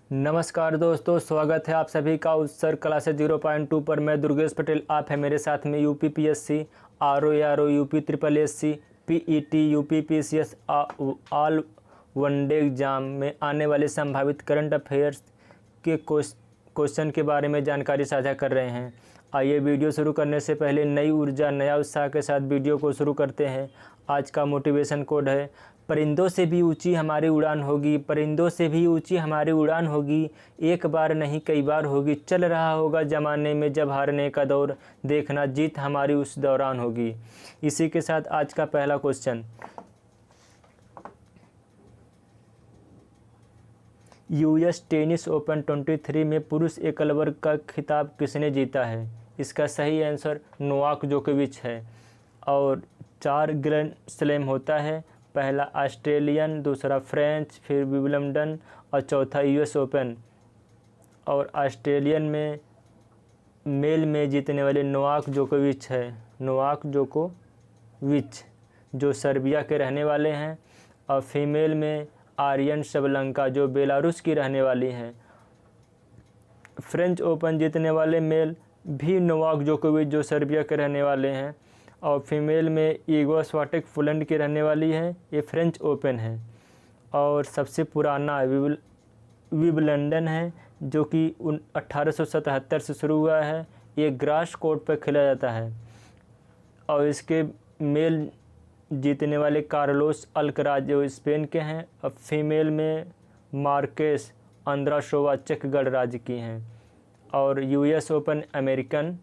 नमस्कार दोस्तों, स्वागत है आप सभी का उत्सर्ग क्लासेस 0.2 पर। मैं दुर्गेश पटेल, आप है मेरे साथ में UPPSC, RO UP triple SC, PET, UPPCS all one day exam में आने वाले संभावित करंट अफेयर्स के क्वेश्चन के बारे में जानकारी साझा कर रहे हैं। आइए वीडियो शुरू करने से पहले नई ऊर्जा नया उत्साह के साथ वीडियो को शुरू करते हैं। आज का मोटिवेशन कोड है, परिंदों से भी ऊंची हमारी उड़ान होगी, परिंदों से भी ऊंची हमारी उड़ान होगी, एक बार नहीं कई बार होगी, चल रहा होगा ज़माने में जब हारने का दौर, देखना जीत हमारी उस दौरान होगी। इसी के साथ आज का पहला क्वेश्चन, यूएस टेनिस ओपन 23 में पुरुष एकल वर्ग का खिताब किसने जीता है? इसका सही आंसर नोवाक जोकोविच है। और 4 ग्रैंड स्लैम होता है, पहला ऑस्ट्रेलियन, दूसरा फ्रेंच, फिर विंबलडन और चौथा यूएस ओपन। और ऑस्ट्रेलियन में मेल में जीतने वाले नोवाक जोकोविच है, नोवाक जोकोविच, जो सर्बिया के रहने वाले हैं। और फीमेल में आर्यन सबलंका, जो बेलारूस की रहने वाली हैं। फ्रेंच ओपन जीतने वाले मेल भी नोवाक जोकोविच, जो सर्बिया के रहने वाले हैं। और फीमेल में इगो स्वाटेक पोलैंड की रहने वाली है। ये फ्रेंच ओपन है। और सबसे पुराना विंबलडन है, जो कि 1877 से शुरू हुआ है। ये ग्रास कोर्ट पर खेला जाता है। और इसके मेल जीतने वाले कार्लोस अल्कराज, जो स्पेन के हैं। और फीमेल में मार्केस अंद्राशोवा, चेक गणराज्य की हैं। और यूएस ओपन अमेरिकन,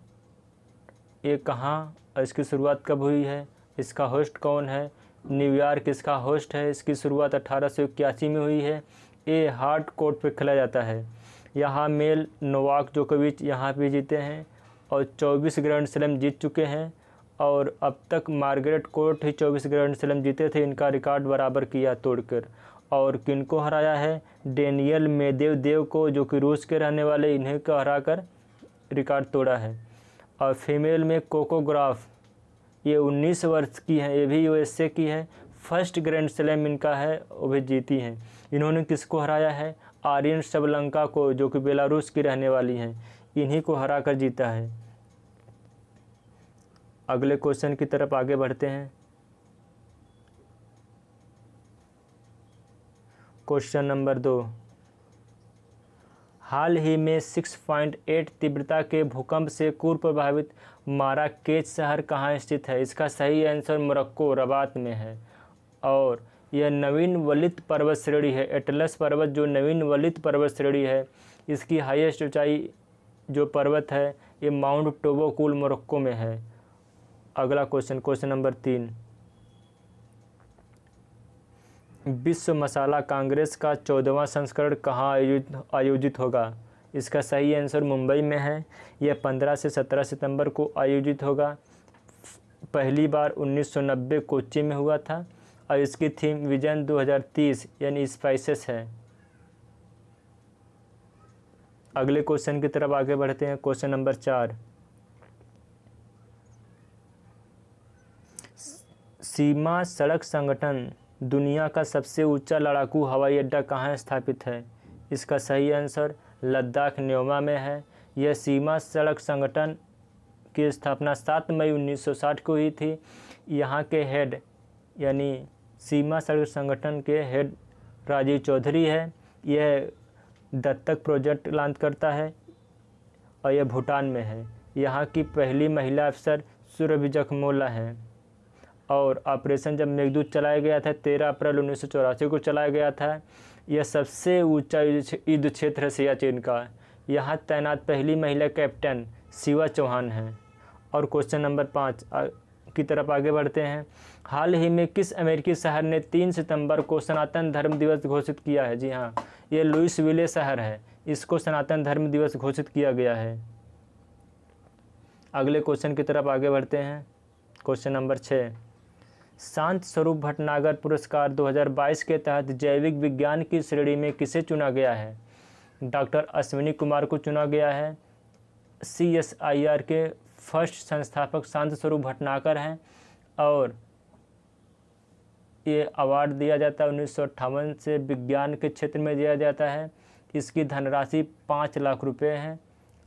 ये कहाँ, इसकी शुरुआत कब हुई है, इसका होस्ट कौन है? न्यूयॉर्क इसका होस्ट है। इसकी शुरुआत 1881 में हुई है। ये हार्ड कोर्ट पे खेला जाता है। यहाँ मेल नोवाक जोकोविच यहाँ भी जीते हैं और 24 ग्रैंड स्लैम जीत चुके हैं। और अब तक मार्गरेट कोर्ट ही 24 ग्रैंड स्लैम जीते थे, इनका रिकॉर्ड बराबर किया तोड़कर। और किनको हराया है? डेनियल मेदवेदेव को, जो कि रूस के रहने वाले, इन्हें को हराकर रिकॉर्ड तोड़ा है। और फीमेल में कोको गॉफ, ये 19 वर्ष की हैं, ये भी यूएसए की है। फर्स्ट ग्रैंड स्लैम इनका है, वो भी जीती हैं। इन्होंने किसको हराया है? आर्यन सबलंका को, जो कि बेलारूस की रहने वाली हैं, इन्हीं को हरा कर जीता है। अगले क्वेश्चन की तरफ आगे बढ़ते हैं। क्वेश्चन नंबर 2, हाल ही में 6.8 तीव्रता के भूकंप से पूर्व प्रभावित माराकेच शहर कहाँ स्थित है? इसका सही आंसर मोरक्को रबात में है। और यह नवीन वलित पर्वत श्रेणी है, एटलस पर्वत, जो नवीन वलित पर्वत श्रेणी है। इसकी हाईएस्ट ऊंचाई जो पर्वत है, ये माउंट टोबोकुल मोरक्को में है। अगला क्वेश्चन नंबर 3, विश्व मसाला कांग्रेस का 14वां संस्करण कहाँ आयोजित होगा? इसका सही आंसर मुंबई में है। यह 15 से 17 सितंबर को आयोजित होगा। पहली बार 1990 कोच्चि में हुआ था। और इसकी थीम विजन 2030 यानी स्पाइसेस है। अगले क्वेश्चन की तरफ आगे बढ़ते हैं। क्वेश्चन नंबर 4, सीमा सड़क संगठन दुनिया का सबसे ऊंचा लड़ाकू हवाई अड्डा कहाँ स्थापित है? इसका सही आंसर लद्दाख न्योमा में है। यह सीमा सड़क संगठन की स्थापना 7 मई 1960 को हुई थी। यहाँ के हेड यानी सीमा सड़क संगठन के हेड राजीव चौधरी है। यह दत्तक प्रोजेक्ट लॉन्च करता है और यह भूटान में है। यहाँ की पहली महिला अफसर सुरभि जखमोला हैं। और ऑपरेशन जब मेघदूत चलाया गया था 13 अप्रैल 1984 को चलाया गया था। यह सबसे ऊंचा युद्ध क्षेत्र है सियाचिन का। यहाँ तैनात पहली महिला कैप्टन शिवा चौहान हैं। और क्वेश्चन नंबर 5 की तरफ आगे बढ़ते हैं। हाल ही में किस अमेरिकी शहर ने 3 सितंबर को सनातन धर्म दिवस घोषित किया है? जी हाँ, ये लुइसविले शहर है, इसको सनातन धर्म दिवस घोषित किया गया है। अगले क्वेश्चन की तरफ आगे बढ़ते हैं। क्वेश्चन नंबर 6, शांत स्वरूप भटनागर पुरस्कार 2022 के तहत जैविक विज्ञान की श्रेणी में किसे चुना गया है? डॉक्टर अश्विनी कुमार को चुना गया है। CSIR के फर्स्ट संस्थापक शांत स्वरूप भटनागर हैं। और ये अवार्ड दिया जाता है 1958 से विज्ञान के क्षेत्र में दिया जाता है। इसकी धनराशि 5 लाख रुपये है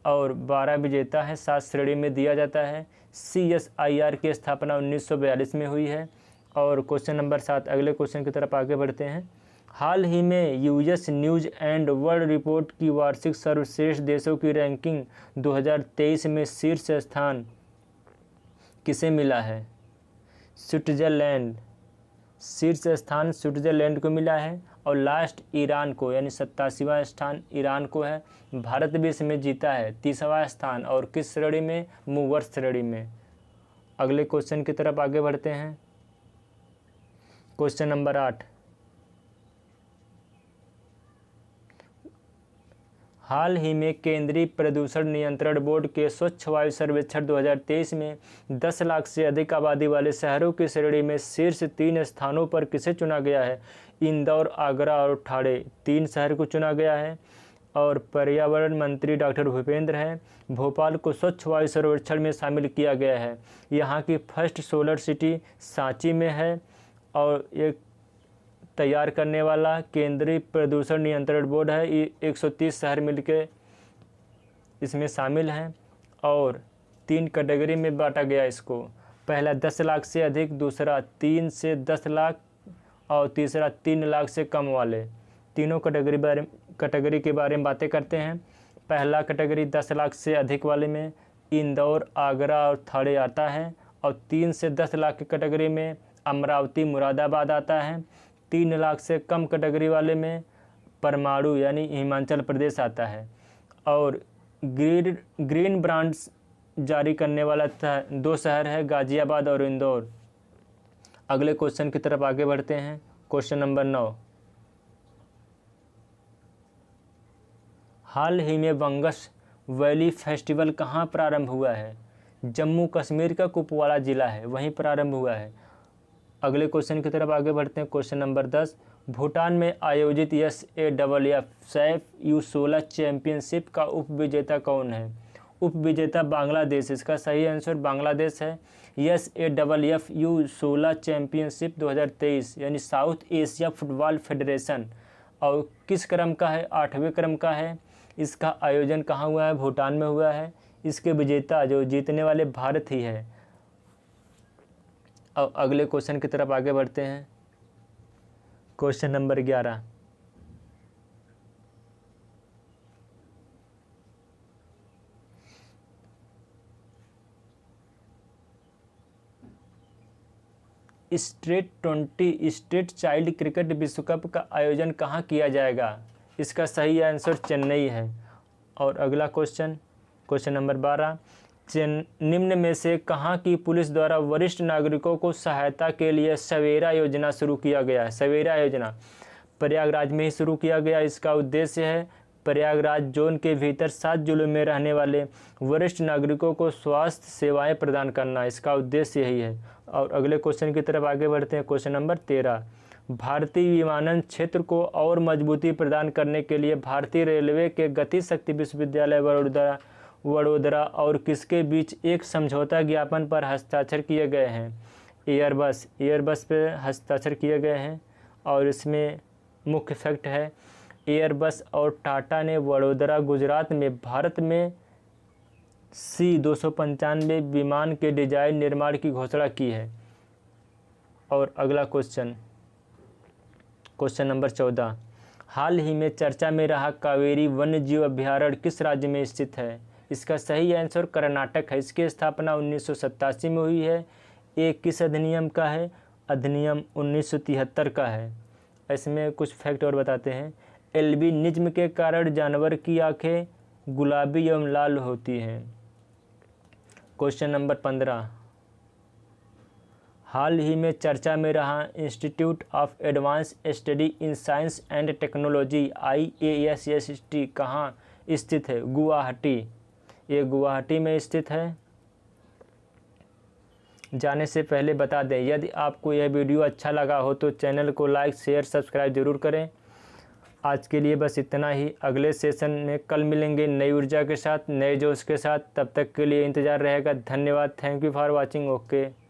और 12 विजेता है, 7 श्रेणी में दिया जाता है। CSIR की स्थापना 1942 में हुई है। और क्वेश्चन नंबर 7, अगले क्वेश्चन की तरफ आगे बढ़ते हैं। हाल ही में US news and world report की वार्षिक सर्वश्रेष्ठ देशों की रैंकिंग 2023 में शीर्ष स्थान किसे मिला है? स्विट्ज़रलैंड, शीर्ष स्थान स्विट्ज़रलैंड को मिला है और लास्ट ईरान को, यानी 87वां स्थान ईरान को है। भारत भी इसमें जीता है 30वां स्थान, और किस श्रेणी में? मूवर्स श्रेणी में। अगले क्वेश्चन की तरफ आगे बढ़ते हैं। क्वेश्चन नंबर 8, हाल ही में केंद्रीय प्रदूषण नियंत्रण बोर्ड के स्वच्छ वायु सर्वेक्षण 2023 में 10 लाख से अधिक आबादी वाले शहरों की श्रेणी में शीर्ष 3 स्थानों पर किसे चुना गया है? इंदौर, आगरा और ठाणे, 3 शहर को चुना गया है। और पर्यावरण मंत्री डॉक्टर भूपेंद्र हैं। भोपाल को स्वच्छ वायु सर्वेक्षण में शामिल किया गया है। यहाँ की फर्स्ट सोलर सिटी सांची में है और एक तैयार करने वाला केंद्रीय प्रदूषण नियंत्रण बोर्ड है। ये 130 शहर मिलकर इसमें शामिल हैं और 3 कैटेगरी में बांटा गया इसको। पहला 10 लाख से अधिक, दूसरा 3 से 10 लाख और तीसरा 3 लाख से कम वाले। तीनों कैटेगरी के बारे में बातें करते हैं। पहला कैटेगरी 10 लाख से अधिक वाले में इंदौर, आगरा और ठाणे आता है और 3 से 10 लाख की कैटेगरी में अमरावती, मुरादाबाद आता है। 3 लाख से कम कैटेगरी वाले में परमाणु यानी हिमाचल प्रदेश आता है। और ग्रीन ब्रांड्स जारी करने वाला 2 शहर है, गाजियाबाद और इंदौर। अगले क्वेश्चन की तरफ आगे बढ़ते हैं। क्वेश्चन नंबर 9, हाल ही में बंगस वैली फेस्टिवल कहाँ प्रारंभ हुआ है? जम्मू कश्मीर का कुपवाड़ा ज़िला है, वहीं प्रारंभ हुआ है। अगले क्वेश्चन की तरफ आगे बढ़ते हैं। क्वेश्चन नंबर 10, भूटान में आयोजित SAFF सैफ U16 चैंपियनशिप का उपविजेता कौन है? उपविजेता बांग्लादेश। इसका सही आंसर बांग्लादेश है। SAFF U16 चैंपियनशिप 2023 यानी साउथ एशिया फुटबॉल फेडरेशन, और किस क्रम का है? 8वें क्रम का है। इसका आयोजन कहाँ हुआ है? भूटान में हुआ है। इसके विजेता जो जीतने वाले भारत ही है। अब अगले क्वेश्चन की तरफ आगे बढ़ते हैं। Question number 11, state child cricket विश्व कप का आयोजन कहाँ किया जाएगा? इसका सही आंसर चेन्नई है। और अगला क्वेश्चन नंबर 12, निम्न में से कहाँ की पुलिस द्वारा वरिष्ठ नागरिकों को सहायता के लिए सवेरा योजना शुरू किया गया है? सवेरा योजना प्रयागराज में ही शुरू किया गया। इसका उद्देश्य है प्रयागराज जोन के भीतर 7 जिलों में रहने वाले वरिष्ठ नागरिकों को स्वास्थ्य सेवाएं प्रदान करना। इसका उद्देश्य यही है। और अगले क्वेश्चन की तरफ आगे बढ़ते हैं। क्वेश्चन नंबर 13, भारतीय विमानन क्षेत्र को और मजबूती प्रदान करने के लिए भारतीय रेलवे के गति शक्ति विश्वविद्यालय वडोदरा और किसके बीच एक समझौता ज्ञापन पर हस्ताक्षर किए गए हैं? एयरबस पे हस्ताक्षर किए गए हैं। और इसमें मुख्य फैक्ट है, एयरबस और टाटा ने वडोदरा गुजरात में भारत में C295 विमान के डिजाइन निर्माण की घोषणा की है। और अगला क्वेश्चन नंबर 14, हाल ही में चर्चा में रहा कावेरी वन्यजीव अभ्यारण्य किस राज्य में स्थित है? इसका सही आंसर कर्नाटक है। इसकी स्थापना 1987 में हुई है। ये किस अधिनियम का है? अधिनियम 1973 का है। इसमें कुछ फैक्ट और बताते हैं। एल्बिनिज्म के कारण जानवर की आंखें गुलाबी एवं लाल होती हैं। क्वेश्चन नंबर 15, हाल ही में चर्चा में रहा institute of advance study in science and technology IASST कहाँ स्थित है? गुवाहाटी। ये गुवाहाटी में स्थित है। जाने से पहले बता दें, यदि आपको यह वीडियो अच्छा लगा हो तो चैनल को लाइक, शेयर, सब्सक्राइब जरूर करें। आज के लिए बस इतना ही। अगले सेशन में कल मिलेंगे नई ऊर्जा के साथ, नए जोश के साथ। तब तक के लिए इंतज़ार रहेगा। धन्यवाद। Thank you for watching. Okay.